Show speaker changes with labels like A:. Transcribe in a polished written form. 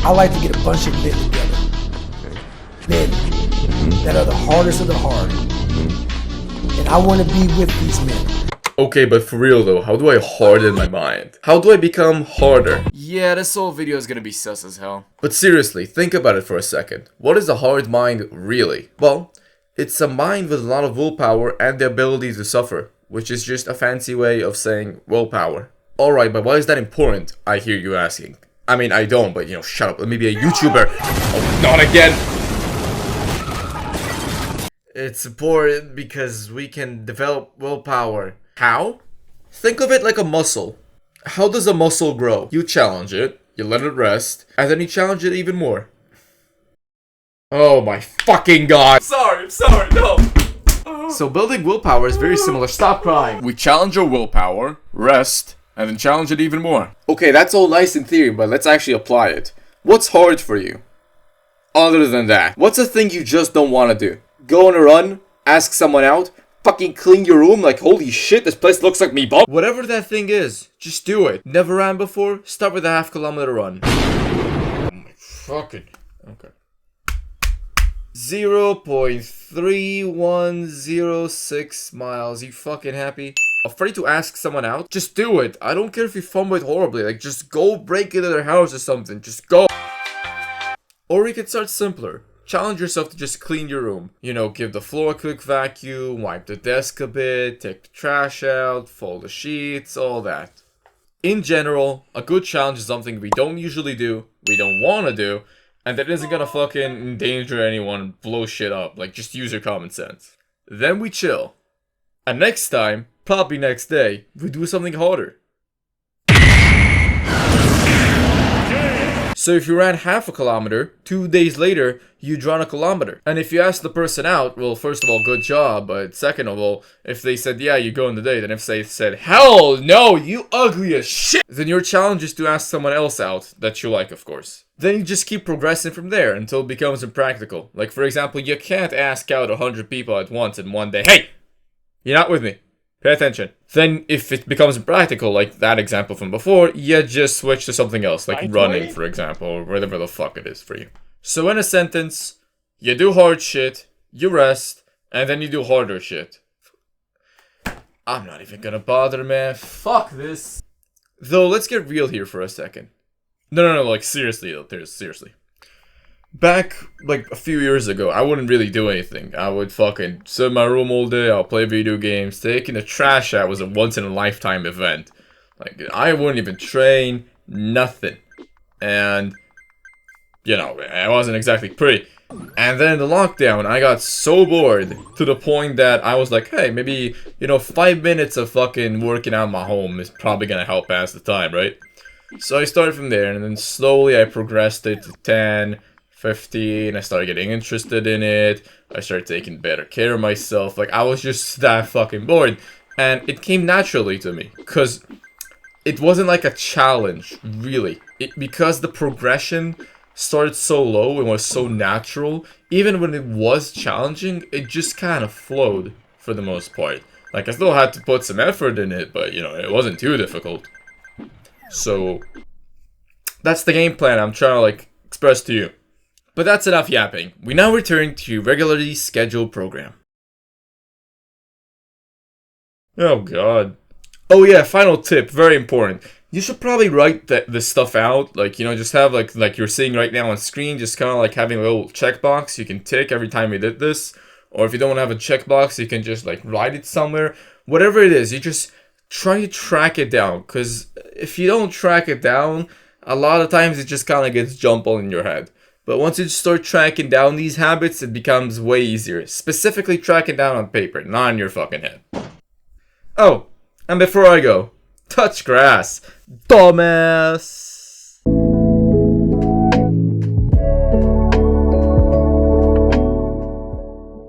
A: I like to get a bunch of men together. Men that are the hardest of the hard. And I want to be with these men.
B: Okay, but for real though, how do I harden my mind? How do I become harder? Yeah, this whole video is gonna be sus as hell. But seriously, think about it for a second. What is a hard mind really? Well, it's a mind with a lot of willpower and the ability to suffer, which is just a fancy way of saying willpower. Alright, but why is that important? I hear you asking. I mean, I don't, but shut up. Let me be a YouTuber. Oh, not again! It's important because we can develop willpower. How? Think of it like a muscle. How does a muscle grow? You challenge it, you let it rest, and then you challenge it even more. Oh my fucking god! I'm sorry, no! So building willpower is very similar. Stop crying! We challenge our willpower, rest, and then challenge it even more. Okay, that's all nice in theory, but let's actually apply it. What's hard for you? Other than that, what's a thing you just don't want to do? Go on a run, ask someone out, fucking clean your room like holy shit, this place looks like me, Bob. Whatever that thing is, just do it. Never ran before? Start with a half-kilometer run. Oh my fucking... Okay. 0.3106 miles. You fucking happy? Afraid to ask someone out? Just do it. I don't care if you fumble it horribly. Like, just go break into their house or something. Just go. Or we could start simpler. Challenge yourself to just clean your room. Give the floor a quick vacuum, wipe the desk a bit, take the trash out, fold the sheets, all that. In general, a good challenge is something we don't usually do, we don't want to do, and that isn't gonna fucking endanger anyone, blow shit up. Like, just use your common sense. Then we chill. And next time, probably next day, we do something harder. So if you ran half a kilometer, 2 days later, you'd run a kilometer. And if you ask the person out, well, first of all, good job. But second of all, if they said, yeah, you go on the date, and if they said, hell no, you ugly as shit, then your challenge is to ask someone else out, that you like, of course. Then you just keep progressing from there until it becomes impractical. Like, for example, you can't ask out 100 people at once in one day. Hey, you're not with me. Pay attention. Then, if it becomes impractical, like that example from before, you just switch to something else, like running, for example, or whatever the fuck it is for you. So in a sentence, you do hard shit, you rest, and then you do harder shit. I'm not even gonna bother, man. Fuck this. Though, let's get real here for a second. No, like seriously, seriously. Back, like, a few years ago, I wouldn't really do anything. I would fucking sit in my room all day, I'll play video games. Taking the trash out was a once-in-a-lifetime event. Like, I wouldn't even train, nothing. And, I wasn't exactly pretty. And then in the lockdown, I got so bored to the point that I was like, hey, maybe, 5 minutes of fucking working out in my home is probably gonna help pass the time, right? So I started from there, and then slowly I progressed it to 10... 15, I started getting interested in it, I started taking better care of myself, like, I was just that fucking bored, and it came naturally to me, because it wasn't like a challenge, really, because the progression started so low and was so natural, even when it was challenging, it just kind of flowed, for the most part. Like, I still had to put some effort in it, but, it wasn't too difficult. So, that's the game plan I'm trying to, like, express to you. But that's enough yapping. We now return to your regularly scheduled program. Oh god. Oh yeah, final tip, very important. You should probably write this stuff out, like, just have like you're seeing right now on screen, just kind of like having a little checkbox you can tick every time you did this. Or if you don't have a checkbox, you can just like write it somewhere. Whatever it is, you just try to track it down. Because if you don't track it down, a lot of times it just kind of gets jumbled in your head. But once you start tracking down these habits, it becomes way easier. Specifically tracking down on paper, not in your fucking head. Oh, and before I go, touch grass, dumbass.